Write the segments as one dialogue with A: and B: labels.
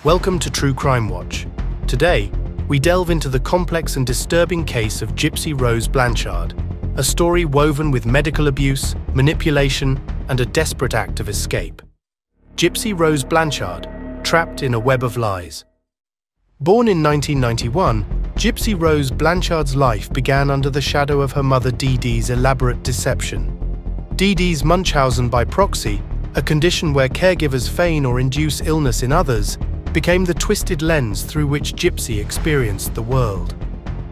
A: Welcome to True Crime Watch. Today, we delve into the complex and disturbing case of Gypsy Rose Blanchard, a story woven with medical abuse, manipulation, and a desperate act of escape. Gypsy Rose Blanchard, trapped in a web of lies. Born in 1991, Gypsy Rose Blanchard's life began under the shadow of her mother Dee Dee's elaborate deception. Dee Dee's Munchausen by proxy, a condition where caregivers feign or induce illness in others, became the twisted lens through which Gypsy experienced the world.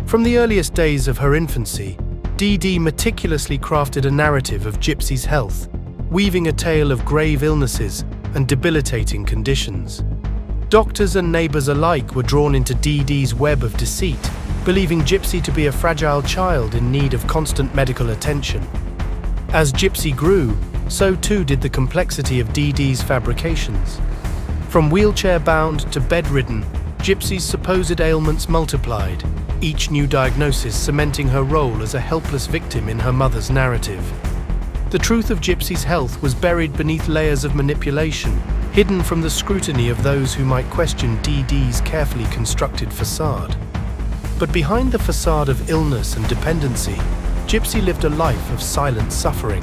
A: From the earliest days of her infancy, Dee Dee meticulously crafted a narrative of Gypsy's health, weaving a tale of grave illnesses and debilitating conditions. Doctors and neighbors alike were drawn into Dee Dee's web of deceit, believing Gypsy to be a fragile child in need of constant medical attention. As Gypsy grew, so too did the complexity of Dee Dee's fabrications. From wheelchair-bound to bedridden, Gypsy's supposed ailments multiplied, each new diagnosis cementing her role as a helpless victim in her mother's narrative. The truth of Gypsy's health was buried beneath layers of manipulation, hidden from the scrutiny of those who might question Dee Dee's carefully constructed facade. But behind the facade of illness and dependency, Gypsy lived a life of silent suffering.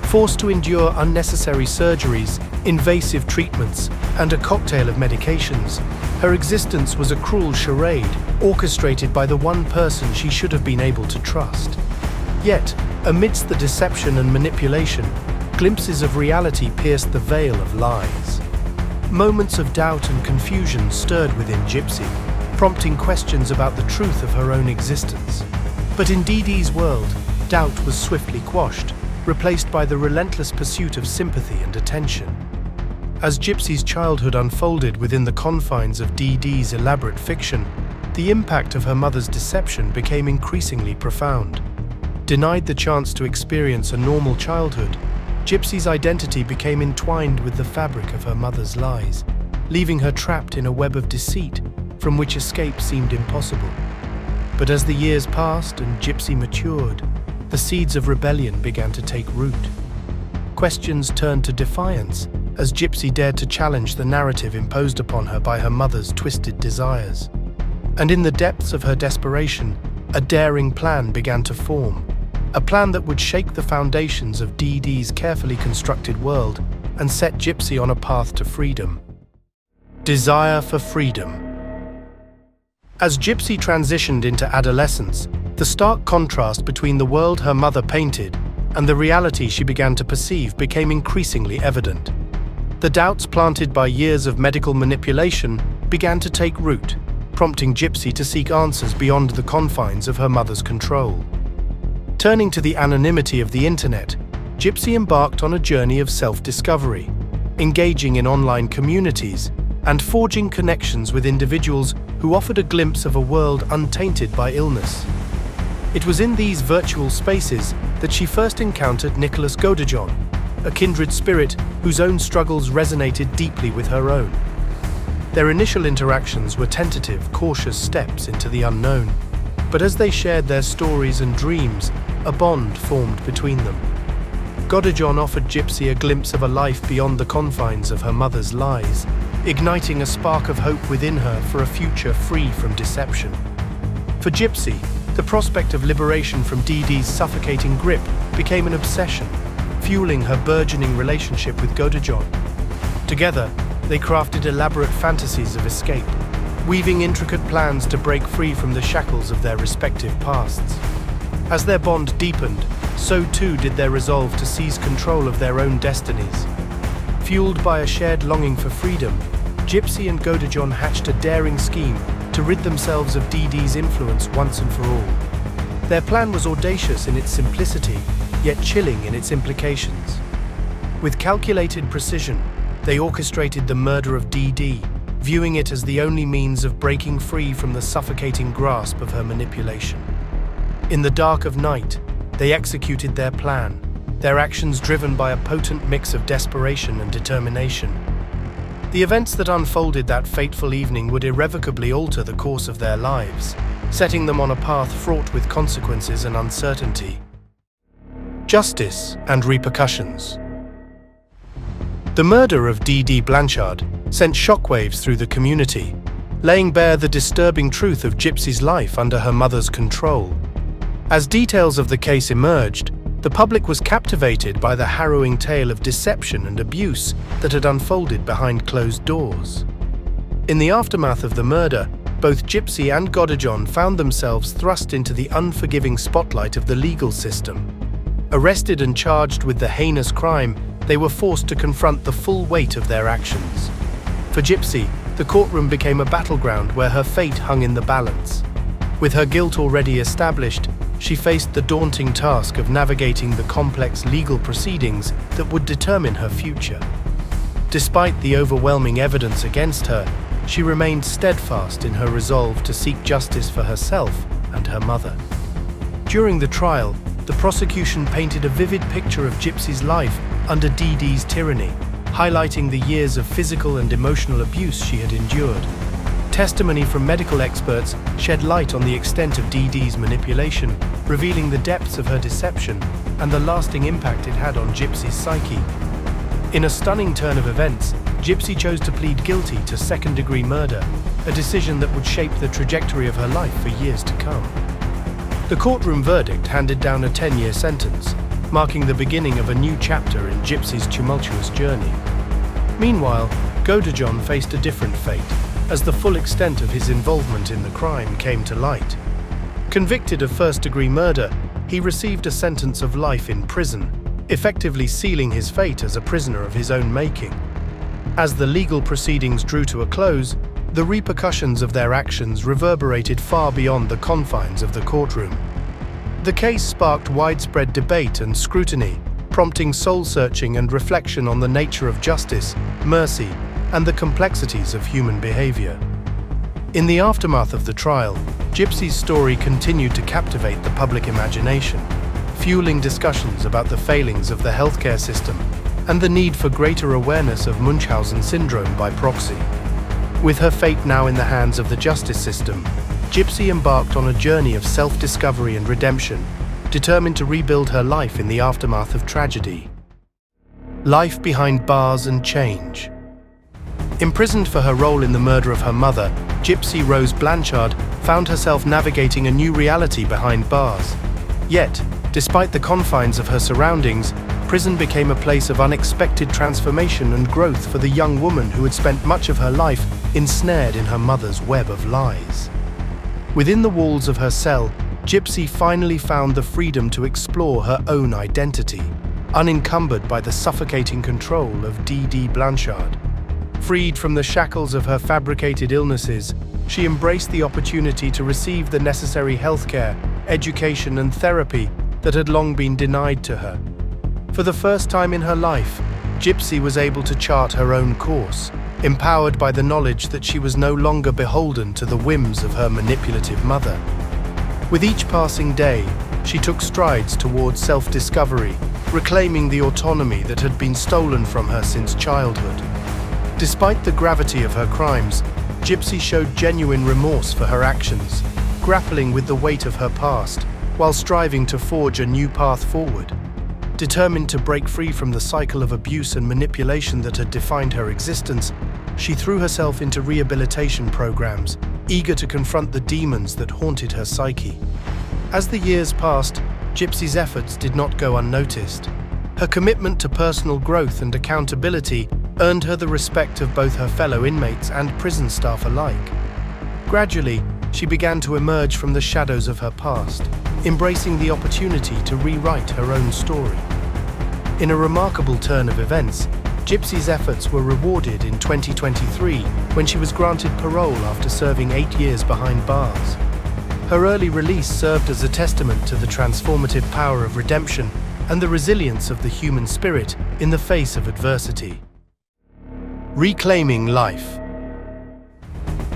A: Forced to endure unnecessary surgeries, invasive treatments, and a cocktail of medications, her existence was a cruel charade orchestrated by the one person she should have been able to trust. Yet, amidst the deception and manipulation, glimpses of reality pierced the veil of lies. Moments of doubt and confusion stirred within Gypsy, prompting questions about the truth of her own existence. But in Dee Dee's world, doubt was swiftly quashed, replaced by the relentless pursuit of sympathy and attention. As Gypsy's childhood unfolded within the confines of Dee Dee's elaborate fiction, the impact of her mother's deception became increasingly profound. Denied the chance to experience a normal childhood, Gypsy's identity became entwined with the fabric of her mother's lies, leaving her trapped in a web of deceit from which escape seemed impossible. But as the years passed and Gypsy matured, the seeds of rebellion began to take root. Questions turned to defiance as Gypsy dared to challenge the narrative imposed upon her by her mother's twisted desires. And in the depths of her desperation, a daring plan began to form. A plan that would shake the foundations of Dee Dee's carefully constructed world and set Gypsy on a path to freedom. Desire for freedom. As Gypsy transitioned into adolescence, the stark contrast between the world her mother painted and the reality she began to perceive became increasingly evident. The doubts planted by years of medical manipulation began to take root, prompting Gypsy to seek answers beyond the confines of her mother's control. Turning to the anonymity of the internet, Gypsy embarked on a journey of self-discovery, engaging in online communities and forging connections with individuals who offered a glimpse of a world untainted by illness. It was in these virtual spaces that she first encountered Nicholas Godejohn, a kindred spirit whose own struggles resonated deeply with her own. Their initial interactions were tentative, cautious steps into the unknown, but as they shared their stories and dreams, a bond formed between them. Godejohn offered Gypsy a glimpse of a life beyond the confines of her mother's lies, igniting a spark of hope within her for a future free from deception. For Gypsy, the prospect of liberation from Dee Dee's suffocating grip became an obsession, fueling her burgeoning relationship with Godejohn. Together, they crafted elaborate fantasies of escape, weaving intricate plans to break free from the shackles of their respective pasts. As their bond deepened, so too did their resolve to seize control of their own destinies. Fueled by a shared longing for freedom, Gypsy and Godejohn hatched a daring scheme to rid themselves of Dee Dee's influence once and for all. Their plan was audacious in its simplicity, yet chilling in its implications. With calculated precision, they orchestrated the murder of Dee Dee, viewing it as the only means of breaking free from the suffocating grasp of her manipulation. In the dark of night, they executed their plan, their actions driven by a potent mix of desperation and determination. The events that unfolded that fateful evening would irrevocably alter the course of their lives, setting them on a path fraught with consequences and uncertainty. Justice and repercussions. The murder of D.D. Blanchard sent shockwaves through the community, laying bare the disturbing truth of Gypsy's life under her mother's control. As details of the case emerged, the public was captivated by the harrowing tale of deception and abuse that had unfolded behind closed doors. In the aftermath of the murder, both Gypsy and Godejohn found themselves thrust into the unforgiving spotlight of the legal system. Arrested and charged with the heinous crime, they were forced to confront the full weight of their actions. For Gypsy, the courtroom became a battleground where her fate hung in the balance. With her guilt already established, she faced the daunting task of navigating the complex legal proceedings that would determine her future. Despite the overwhelming evidence against her, she remained steadfast in her resolve to seek justice for herself and her mother. During the trial, the prosecution painted a vivid picture of Gypsy's life under DD's tyranny, highlighting the years of physical and emotional abuse she had endured. Testimony from medical experts shed light on the extent of DD's manipulation, revealing the depths of her deception and the lasting impact it had on Gypsy's psyche. In a stunning turn of events, Gypsy chose to plead guilty to second-degree murder, a decision that would shape the trajectory of her life for years to come. The courtroom verdict handed down a 10-year sentence, marking the beginning of a new chapter in Gypsy's tumultuous journey. Meanwhile, Godejohn faced a different fate, as the full extent of his involvement in the crime came to light. Convicted of first-degree murder, he received a sentence of life in prison, effectively sealing his fate as a prisoner of his own making. As the legal proceedings drew to a close, the repercussions of their actions reverberated far beyond the confines of the courtroom. The case sparked widespread debate and scrutiny, prompting soul-searching and reflection on the nature of justice, mercy, and the complexities of human behavior. In the aftermath of the trial, Gypsy's story continued to captivate the public imagination, fueling discussions about the failings of the healthcare system and the need for greater awareness of Munchausen syndrome by proxy. With her fate now in the hands of the justice system, Gypsy embarked on a journey of self-discovery and redemption, determined to rebuild her life in the aftermath of tragedy. Life behind bars and change. Imprisoned for her role in the murder of her mother, Gypsy Rose Blanchard found herself navigating a new reality behind bars. Yet, despite the confines of her surroundings, prison became a place of unexpected transformation and growth for the young woman who had spent much of her life ensnared in her mother's web of lies. Within the walls of her cell, Gypsy finally found the freedom to explore her own identity, unencumbered by the suffocating control of D.D. Blanchard. Freed from the shackles of her fabricated illnesses, she embraced the opportunity to receive the necessary healthcare, education, and therapy that had long been denied to her. For the first time in her life, Gypsy was able to chart her own course, empowered by the knowledge that she was no longer beholden to the whims of her manipulative mother. With each passing day, she took strides towards self-discovery, reclaiming the autonomy that had been stolen from her since childhood. Despite the gravity of her crimes, Gypsy showed genuine remorse for her actions, grappling with the weight of her past, while striving to forge a new path forward. Determined to break free from the cycle of abuse and manipulation that had defined her existence, she threw herself into rehabilitation programs, eager to confront the demons that haunted her psyche. As the years passed, Gypsy's efforts did not go unnoticed. Her commitment to personal growth and accountability earned her the respect of both her fellow inmates and prison staff alike. Gradually, she began to emerge from the shadows of her past, embracing the opportunity to rewrite her own story. In a remarkable turn of events, Gypsy's efforts were rewarded in 2023 when she was granted parole after serving 8 years behind bars. Her early release served as a testament to the transformative power of redemption and the resilience of the human spirit in the face of adversity. Reclaiming life.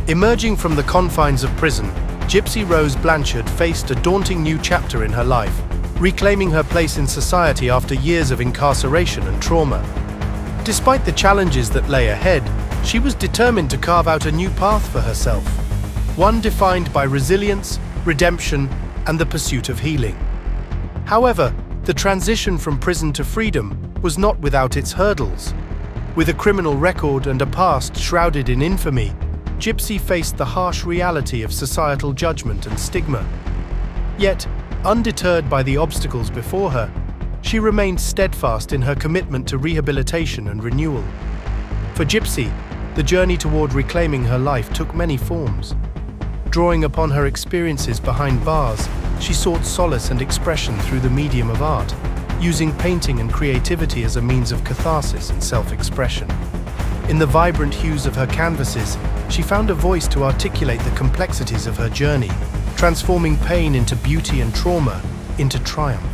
A: Emerging from the confines of prison, Gypsy Rose Blanchard faced a daunting new chapter in her life, reclaiming her place in society after years of incarceration and trauma. Despite the challenges that lay ahead, she was determined to carve out a new path for herself, one defined by resilience, redemption, and the pursuit of healing. However, the transition from prison to freedom was not without its hurdles. With a criminal record and a past shrouded in infamy, Gypsy faced the harsh reality of societal judgment and stigma. Yet, undeterred by the obstacles before her, she remained steadfast in her commitment to rehabilitation and renewal. For Gypsy, the journey toward reclaiming her life took many forms. Drawing upon her experiences behind bars, she sought solace and expression through the medium of art, using painting and creativity as a means of catharsis and self-expression. In the vibrant hues of her canvases, she found a voice to articulate the complexities of her journey, transforming pain into beauty and trauma into triumph.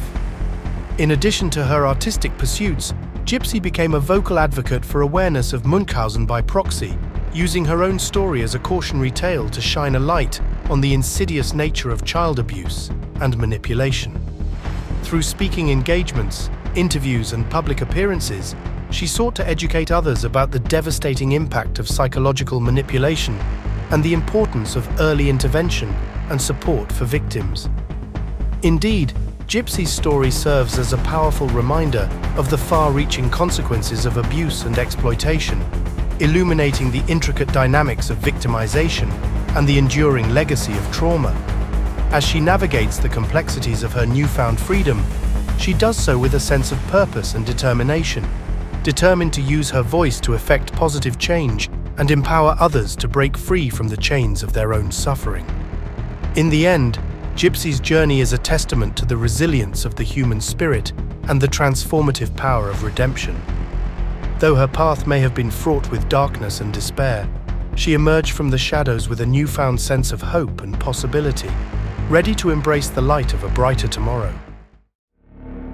A: In addition to her artistic pursuits, Gypsy became a vocal advocate for awareness of Munchausen by proxy, using her own story as a cautionary tale to shine a light on the insidious nature of child abuse and manipulation. Through speaking engagements, interviews, and public appearances, she sought to educate others about the devastating impact of psychological manipulation and the importance of early intervention and support for victims. Indeed, Gypsy's story serves as a powerful reminder of the far-reaching consequences of abuse and exploitation, illuminating the intricate dynamics of victimization and the enduring legacy of trauma. As she navigates the complexities of her newfound freedom, she does so with a sense of purpose and determination, determined to use her voice to effect positive change and empower others to break free from the chains of their own suffering. In the end, Gypsy's journey is a testament to the resilience of the human spirit and the transformative power of redemption. Though her path may have been fraught with darkness and despair, she emerged from the shadows with a newfound sense of hope and possibility, ready to embrace the light of a brighter tomorrow.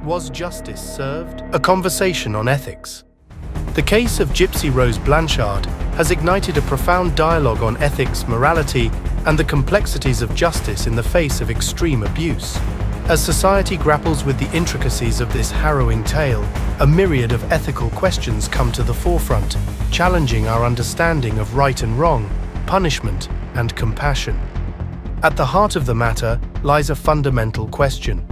A: Was justice served? A conversation on ethics. The case of Gypsy Rose Blanchard has ignited a profound dialogue on ethics, morality, and the complexities of justice in the face of extreme abuse. As society grapples with the intricacies of this harrowing tale, a myriad of ethical questions come to the forefront, challenging our understanding of right and wrong, punishment, and compassion. At the heart of the matter lies a fundamental question.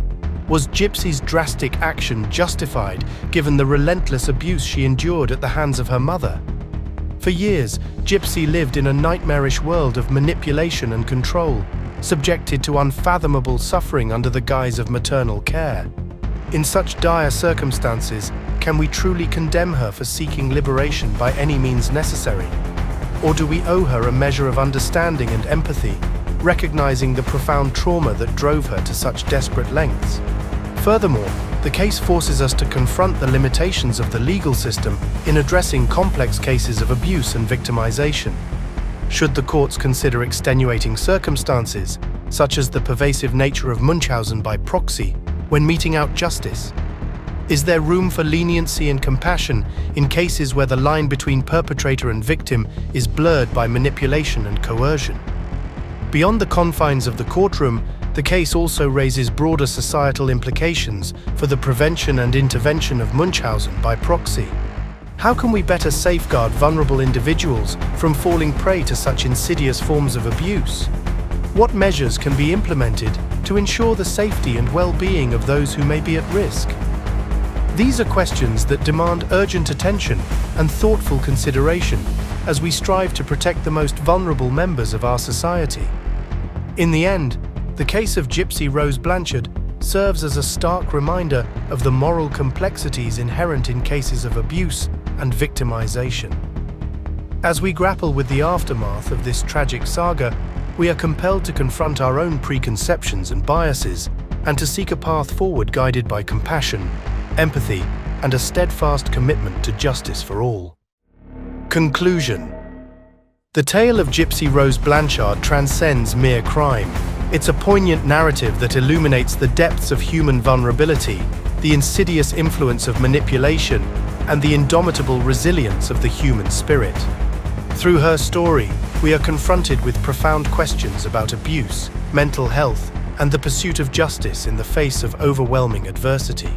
A: Was Gypsy's drastic action justified given the relentless abuse she endured at the hands of her mother? For years, Gypsy lived in a nightmarish world of manipulation and control, subjected to unfathomable suffering under the guise of maternal care. In such dire circumstances, can we truly condemn her for seeking liberation by any means necessary? Or do we owe her a measure of understanding and empathy, recognizing the profound trauma that drove her to such desperate lengths? Furthermore, the case forces us to confront the limitations of the legal system in addressing complex cases of abuse and victimization. Should the courts consider extenuating circumstances, such as the pervasive nature of Munchausen by proxy, when meting out justice? Is there room for leniency and compassion in cases where the line between perpetrator and victim is blurred by manipulation and coercion? Beyond the confines of the courtroom, the case also raises broader societal implications for the prevention and intervention of Munchausen by proxy. How can we better safeguard vulnerable individuals from falling prey to such insidious forms of abuse? What measures can be implemented to ensure the safety and well-being of those who may be at risk? These are questions that demand urgent attention and thoughtful consideration as we strive to protect the most vulnerable members of our society. In the end, the case of Gypsy Rose Blanchard serves as a stark reminder of the moral complexities inherent in cases of abuse and victimization. As we grapple with the aftermath of this tragic saga, we are compelled to confront our own preconceptions and biases and to seek a path forward guided by compassion, empathy, and a steadfast commitment to justice for all. Conclusion. The tale of Gypsy Rose Blanchard transcends mere crime. It's a poignant narrative that illuminates the depths of human vulnerability, the insidious influence of manipulation, and the indomitable resilience of the human spirit. Through her story, we are confronted with profound questions about abuse, mental health, and the pursuit of justice in the face of overwhelming adversity.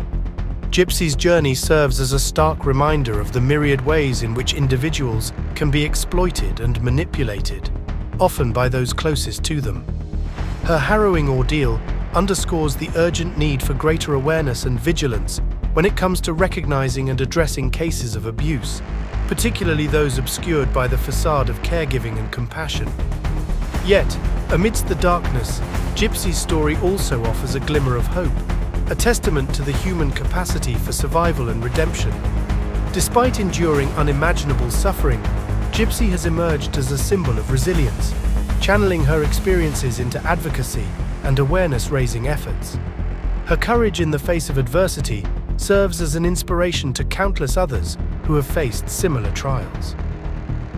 A: Gypsy's journey serves as a stark reminder of the myriad ways in which individuals can be exploited and manipulated, often by those closest to them. Her harrowing ordeal underscores the urgent need for greater awareness and vigilance when it comes to recognizing and addressing cases of abuse, particularly those obscured by the facade of caregiving and compassion. Yet, amidst the darkness, Gypsy's story also offers a glimmer of hope, a testament to the human capacity for survival and redemption. Despite enduring unimaginable suffering, Gypsy has emerged as a symbol of resilience, channeling her experiences into advocacy and awareness-raising efforts. Her courage in the face of adversity serves as an inspiration to countless others who have faced similar trials.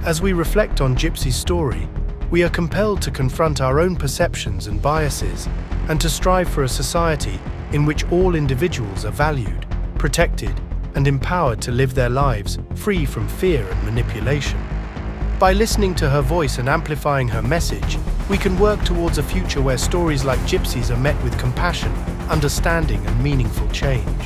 A: As we reflect on Gypsy's story, we are compelled to confront our own perceptions and biases and to strive for a society in which all individuals are valued, protected, and empowered to live their lives free from fear and manipulation. By listening to her voice and amplifying her message, we can work towards a future where stories like Gypsy's are met with compassion, understanding, and meaningful change.